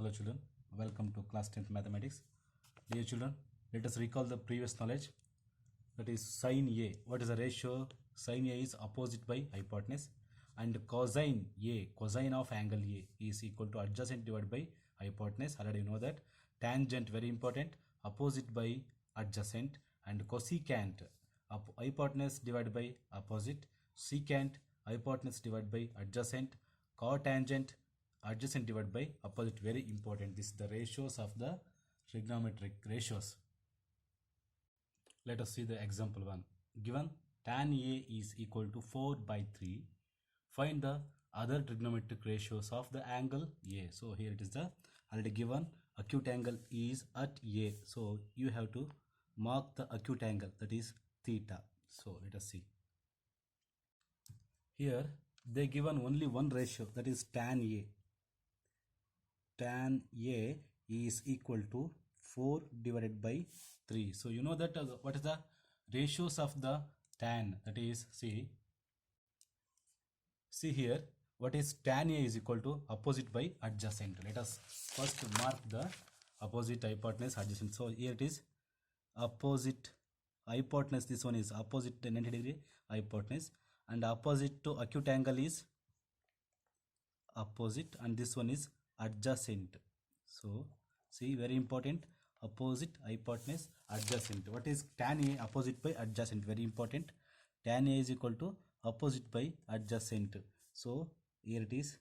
Hello children, welcome to class 10th mathematics. Dear children, let us recall the previous knowledge, that is sin A. What is the ratio? Sin A is opposite by hypotenuse, and cosine A, cosine of angle A, is equal to adjacent divided by hypotenuse. Already you know that. Tangent, very important, opposite by adjacent, and cosecant, hypotenuse divided by opposite, secant, hypotenuse divided by adjacent, cotangent, adjacent divided by opposite. Very important. This is the ratios of the trigonometric ratios. Let us see the example 1. Given tan A is equal to 4 by 3, find the other trigonometric ratios of the angle A. So here it is the already given acute angle is at A. So you have to mark the acute angle, that is theta. So let us see. Here they given only one ratio, that is tan A. Tan A is equal to 4 divided by 3. So you know that what is the ratios of the tan, that is see here what is tan A is equal to opposite by adjacent. Let us first mark the opposite, hypotenuse, adjacent. So here it is opposite hypotenuse, this one is opposite 90 degree hypotenuse, and opposite to acute angle is opposite, and this one is adjacent. So see, very important, opposite, hypotenuse, adjacent. What is tan A? Opposite by adjacent, very important. Tan A is equal to opposite by adjacent. So here it is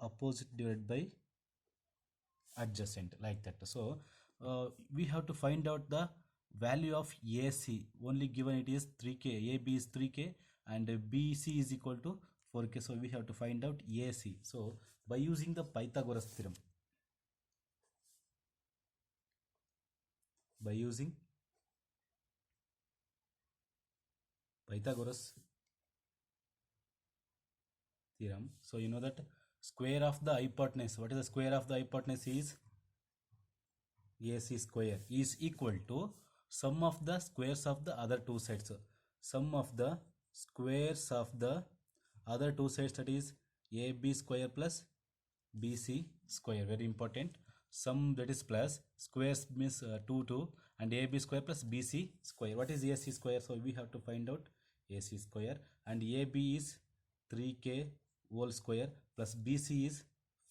opposite divided by adjacent, like that. So we have to find out the value of AC. Only given it is 3k, AB is 3k and BC is equal to 4k. So we have to find out AC. So by using the Pythagoras theorem, by using Pythagoras theorem, so you know that square of the hypotenuse, what is the square of the hypotenuse is AC square, is equal to sum of the squares of the other two sides. Sum of the squares of the other two sides, that is AB square plus BC square, very important. Sum, that is plus, squares means 2 and AB square plus BC square. What is AC square? So we have to find out AC square, and AB is 3k whole square plus BC is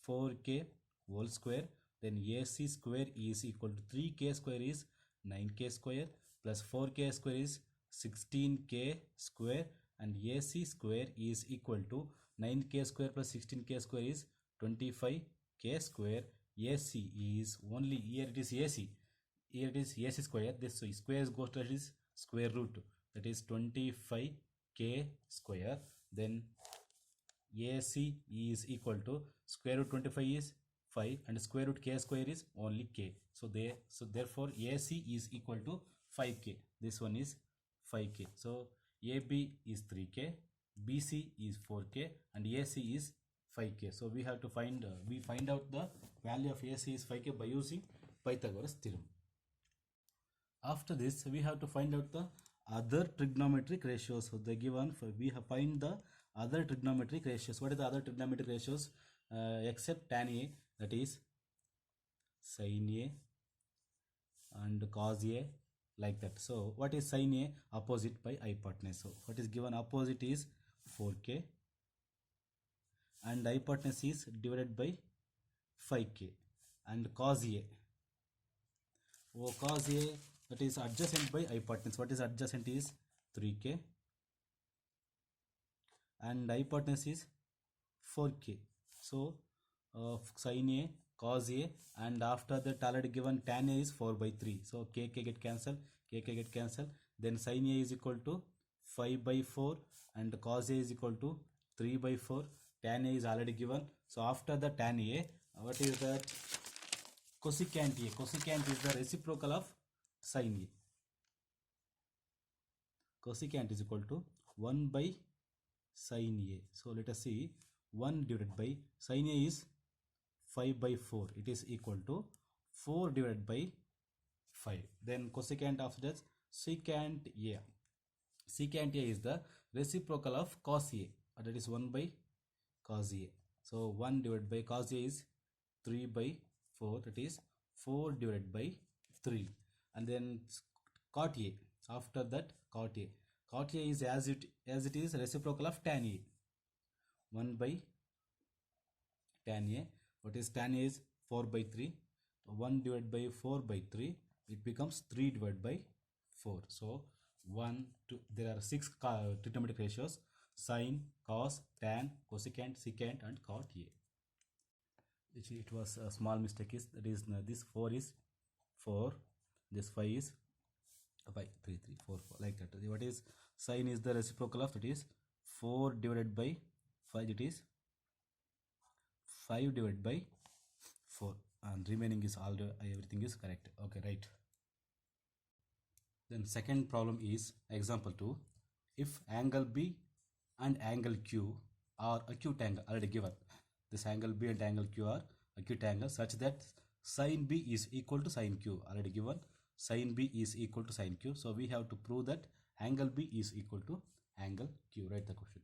4k whole square. Then AC square is equal to 3k square is 9k square plus 4k square is 16k square, and AC square is equal to 9k square plus 16k square is 25k square. AC is only, here it is AC, here it is AC square, this square goes to is square root, that is 25k square. Then AC is equal to square root 25 is 5 and square root k square is only k. So therefore AC is equal to 5k. This one is 5k. So AB is 3k, BC is 4k, and AC is 5k. So we have to find we find out the value of AC is 5k by using Pythagoras theorem. After this, we have to find out the other trigonometric ratios. So they given for we have find the other trigonometric ratios. What is the other trigonometric ratios except tan A, that is sin A and cos A, like that. So what is sin A? Opposite by hypotenuse. So what is given? Opposite is 4k and hypotenuse is divided by 5k, and cos A. Oh, cos A, that is adjacent by hypotenuse. What is adjacent is 3k and hypotenuse is 4k. So sin A, cos A, and after that already given tan A is 4 by 3. So k get cancelled, k get cancelled. Then sin A is equal to 5 by 4 and cos A is equal to 3 by 4. Tan A is already given. So after the tan A, what is that? Cosecant A. Cosecant is the reciprocal of sin A. Cosecant is equal to 1 by sin A. So let us see, 1 divided by sin A is 5 by 4. It is equal to 4 divided by 5. Then cosecant of that secant A. Secant A is the reciprocal of cos A. That is 1 by cos A. So 1 divided by cos A is 3 by 4, that is 4 divided by 3. And then cot A. After that, cot A. Cot A is as it is reciprocal of tan A. 1 by tan A. What is tan A is 4 by 3. 1 divided by 4 by 3. It becomes 3 divided by 4. So 1, 2, there are 6 trigonometric ratios: sine, cos, tan, cosecant, secant, and cot A. It was a small mistake, is that is this 4 is 4, this 5 is 5, 3, 3, 4, 4, like that. What is sine is the reciprocal of, that is 4 divided by 5, it is 5 divided by 4, and remaining is all everything is correct. Okay, right. Then second problem is example 2. If angle B and angle Q are acute angle, already given. This angle B and angle Q are acute angle such that sin B is equal to sin Q, already given. Sin B is equal to sin Q. So we have to prove that angle B is equal to angle Q. Write the question.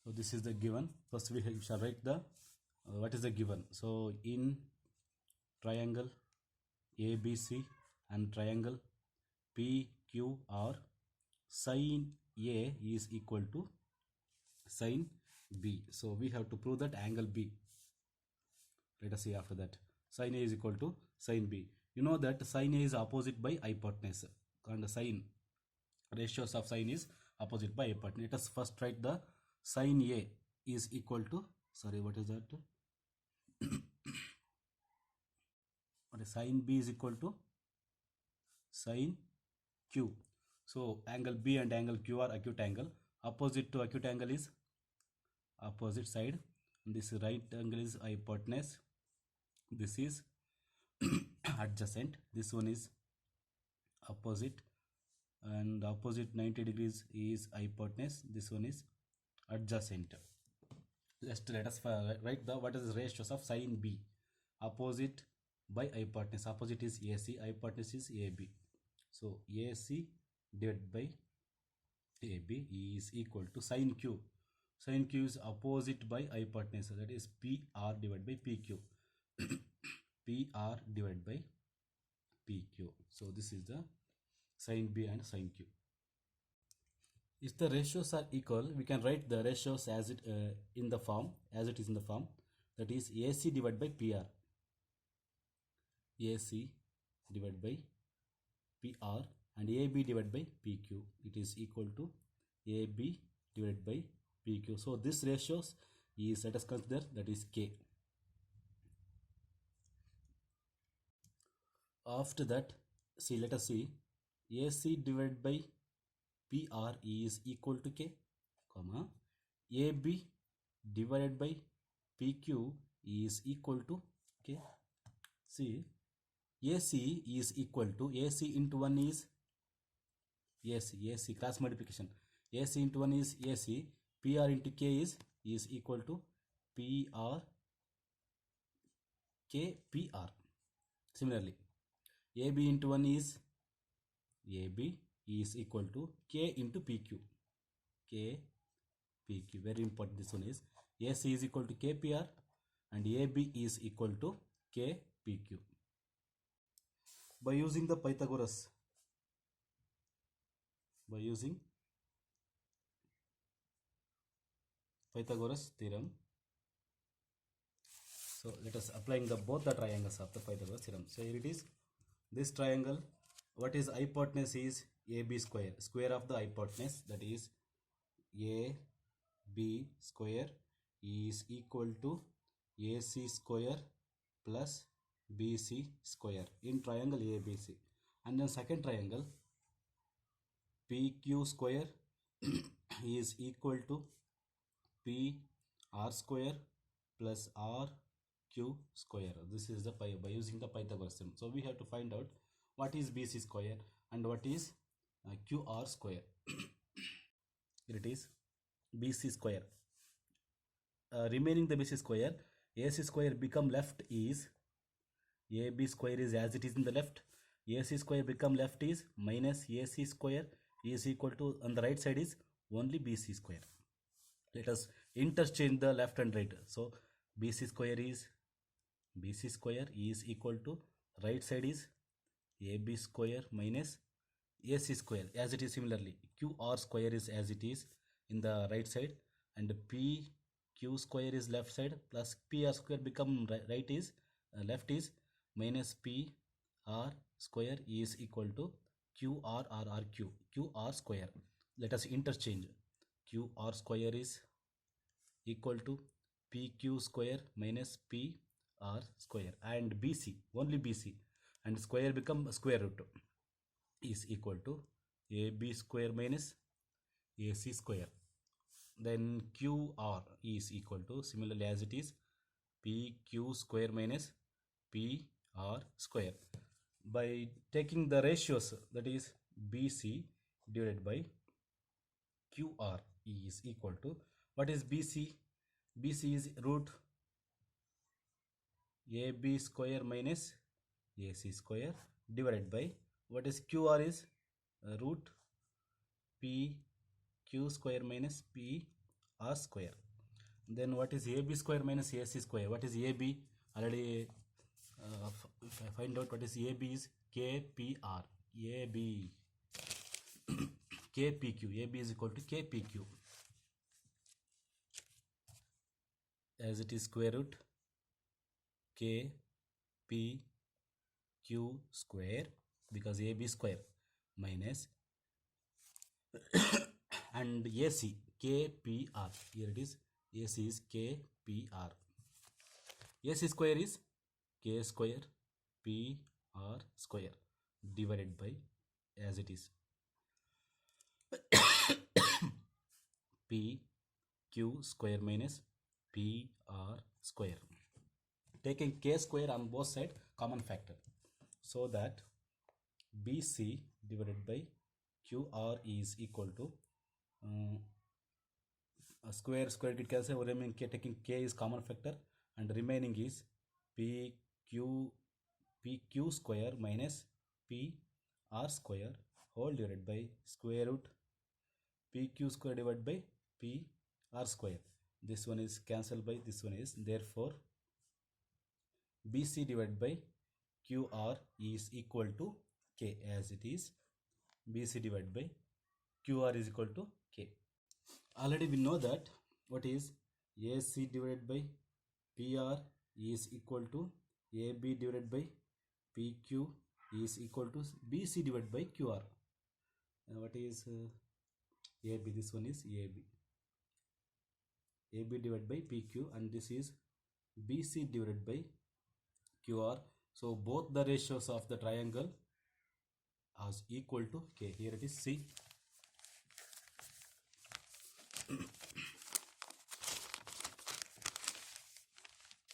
So this is the given. First we shall write the what is the given. So in triangle ABC and triangle PQR, sin A is equal to sin B. So we have to prove that angle B. Let us see after that. Sin A is equal to sin B. You know that sin A is opposite by hypotenuse, and sin ratios of sin is opposite by hypotenuse. Let us first write the sin A is equal to, sorry, what is that? What is sin B is equal to sin Q. So angle B and angle Q are acute angle. Opposite to acute angle is opposite side. This right angle is hypotenuse. This is adjacent. This one is opposite, and opposite 90 degrees is hypotenuse. This one is adjacent. Just let us write the what is the ratios of sin B. Opposite by hypotenuse. Opposite is AC, hypotenuse is AB. So AC divided by AB is equal to sin Q. Sin Q is opposite by hypotenuse, that is PR divided by PQ. PR divided by PQ. So this is the sin B and sin Q. If the ratios are equal, we can write the ratios as it in the form, as it is in the form, that is AC divided by PR. AC divided by PR and AB divided by PQ. It is equal to AB divided by PQ. So this ratios is, let us consider, that is K. After that, see, let us see, AC divided by PR is equal to K, comma, AB divided by PQ is equal to K. See, AC is equal to, AC into 1 is AC, cross multiplication. AC into 1 is AC, PR into K is equal to PR, K, PR. Similarly, AB into 1 is AB is equal to K into PQ. K, PQ. Very important, this one is AC is equal to KPR and AB is equal to KPQ. By using the Pythagoras theorem, so let us applying both the triangles of the Pythagoras theorem. So here it is, this triangle, what is hypotenuse is AB square, square of the hypotenuse, that is AB square is equal to AC square plus BC square in triangle ABC. And then second triangle, PQ square is equal to PR square plus RQ square. This is the by using the Pythagoras theorem. So we have to find out what is BC square and what is QR square. Here it is, BC square. Remaining the BC square, AC square become left is, AB square is as it is in the left, AC square become left is minus AC square is equal to, on the right side is only BC square. Let us interchange the left and right. So BC square is BC square is equal to, right side is AB square minus AC square, as it is. Similarly, QR square is as it is in the right side, and PQ square is left side, plus PR square become right is left is minus PR square is equal to QR square. Let us interchange. QR square is equal to PQ square minus PR square, and BC, only BC, and square become square root, is equal to AB square minus AC square. Then QR is equal to, similarly as it is, PQ square minus PR square. By taking the ratios, that is BC divided by QR is equal to, what is BC? BC is root AB square minus AC square divided by, what is QR is root PQ square minus PR square. Then what is AB square minus AC square? What is AB? Already find out what is AB is KPR. AB KPQ. AB is equal to KPQ, as it is square root KPQ square, because AB square minus and AC KPR. Here it is, AC is KPR. AC square is K square PR square divided by, as it is, PQ square minus PR square. Taking K square on both sides, common factor, so that BC divided by QR is equal to square it cancel, remaining K, taking K is common factor, and remaining is PQ square minus PR square whole divided by square root PQ square divided by PR square. This one is cancelled by this one is, therefore BC divided by QR is equal to K, as it is BC divided by QR is equal to K. Already we know that what is AC divided by PR is equal to AB divided by PQ is equal to BC divided by QR. What is AB? This one is AB. AB divided by PQ, and this is BC divided by QR. So both the ratios of the triangle are equal to K. Here it is C.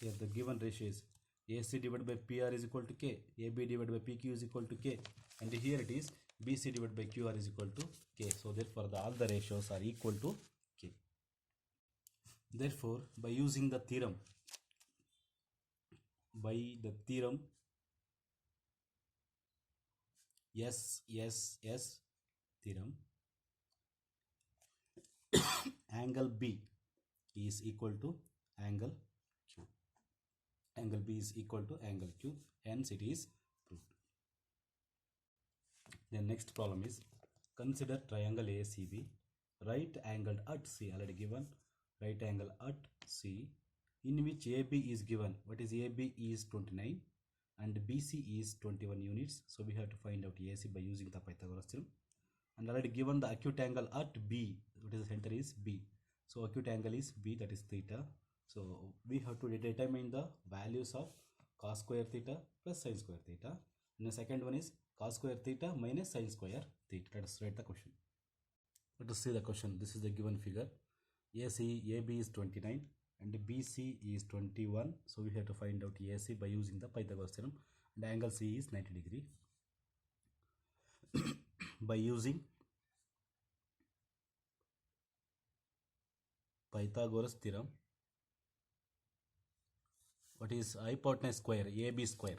Here the given ratio is AC divided by PR is equal to K, AB divided by PQ is equal to K, and here it is BC divided by QR is equal to K. So therefore all the ratios are equal to K. Therefore by using the theorem, SSS theorem, angle B is equal to angle Q. Angle B is equal to angle Q, hence it is proved. The next problem is, consider triangle ACB, right angled at C, already given, right angle at C, in which AB is given. What is AB is 29 and BC is 21 units. So we have to find out AC by using the Pythagoras theorem. And already given the acute angle at B, what is the center is B. So acute angle is B, that is theta. So we have to determine the values of cos square theta plus sin square theta. And the second one is cos square theta minus sin square theta. Let us write the question. Let us see the question. This is the given figure. AB is 29 and BC is 21. So we have to find out AC by using the Pythagoras theorem, and angle C is 90 degree. By using Pythagoras theorem, what is hypotenuse square AB square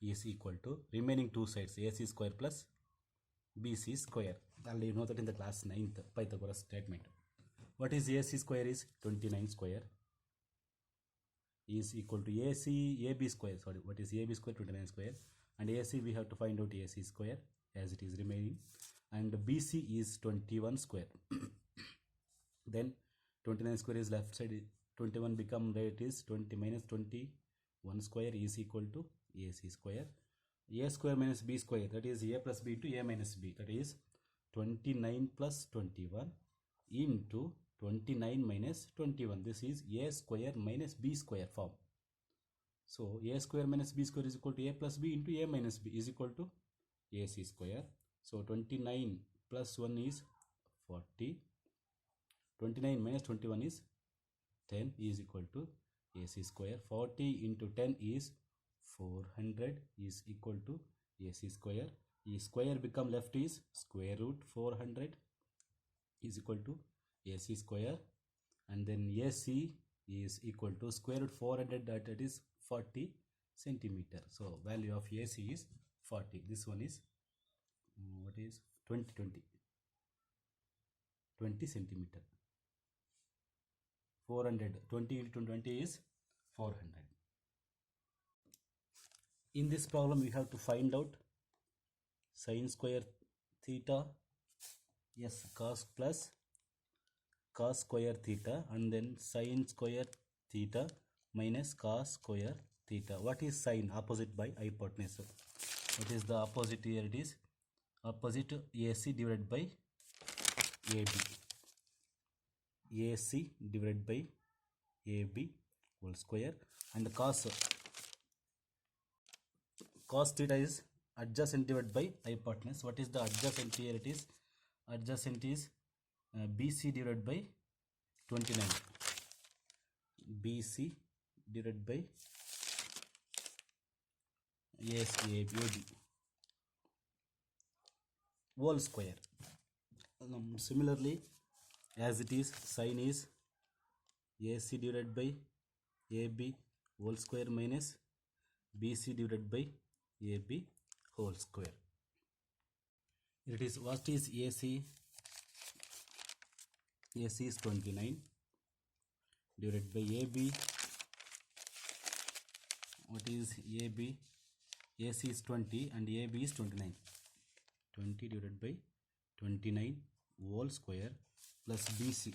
is equal to remaining two sides AC square plus BC square. Already you know that in the class 9th Pythagoras statement. What is AC square is 29 square is equal to AB square, sorry, what is AB square? 29 square, and AC we have to find out AC square as it is remaining, and BC is 21 square. Then 29 square is left side, 21 become right is 20 minus 21 square is equal to AC square. A square minus B square, that is A plus B into A minus B, that is 29 plus 21 into 29 minus 21. This is A square minus B square form. So A square minus B square is equal to A plus B into A minus B is equal to AC square. So 29 plus 1 is 40. 29 minus 21 is 10 is equal to AC square. 40 into 10 is 400 is equal to AC square. E square become left is square root 400 is equal to AC square, and then AC is equal to square root 400, that is 40 centimeter. So value of AC is 40. This one is what is 20 centimeter. 400, 20 into 20 is 400. In this problem we have to find out sin square theta, yes, cos plus cos square theta, and then sin square theta minus cos square theta. What is sin? Opposite by hypotenuse. What is the opposite here? It is opposite AC divided by AB. AC divided by AB whole square, and cos theta is adjacent divided by hypotenuse. What is the adjacent here? It is adjacent is BC divided by 29. BC divided by AB whole square. Similarly, as it is, sin is AC divided by AB whole square minus BC divided by AB whole square. It is, what is AC? AC is 29 divided by AB. What is AB? AC is 20 and AB is 29. 20 divided by 29 whole square plus BC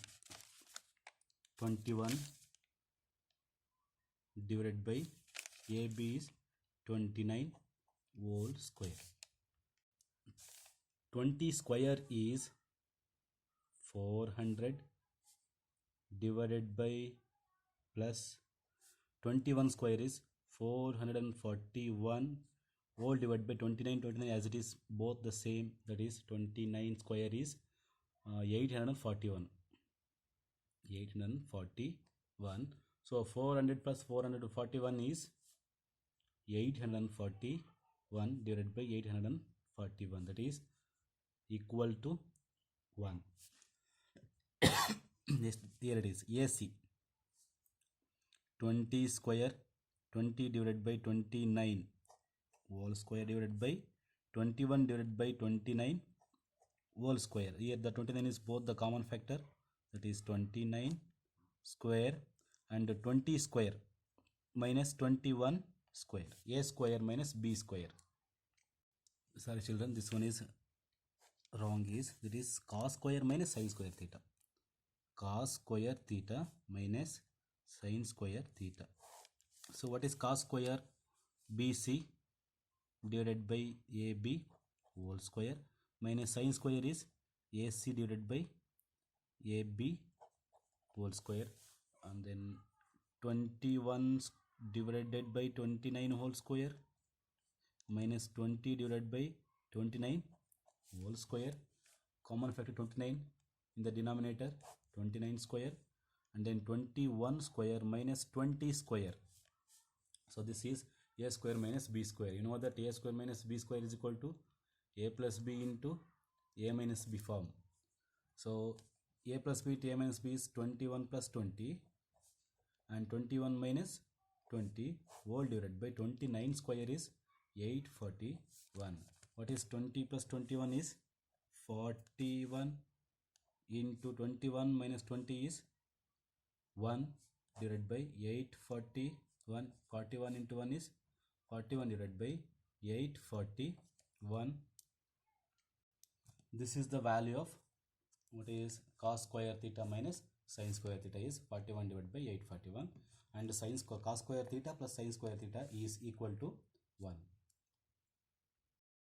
21 divided by AB is 29 whole square. 20 square is 400 divided by plus 21 square is 441 whole divided by 29 as it is both the same, that is 29 square is 841. So 400 plus 441 is 841 divided by 841, that is equal to 1. Next, here it is AC 20 square, 20 divided by 29 whole square divided by 21 divided by 29 whole square. Here the 29 is both the common factor, that is 29 square, and 20 square minus 21 square. A square minus B square. Sorry children, this one is wrong. Is that is cos square minus sin square theta. Cos square theta minus sin square theta. So what is cos square? BC divided by AB whole square minus sin square is AC divided by AB whole square, and then 21 divided by 29 whole square minus 20 divided by 29 whole square. Common factor 29 in the denominator, 29 square, and then 21 square minus 20 square. So this is A square minus B square. You know that A square minus B square is equal to A plus B into A minus B form. So A plus B to A minus B is 21 plus 20, and 21 minus 20 whole divided by 29 square is 841. What is 20 plus 21 is 41 into 21 minus 20 is 1 divided by 841. 41 into 1 is 41 divided by 841. This is the value of what is cos square theta minus sin square theta is 41 divided by 841, and cos square theta plus sin square theta is equal to 1.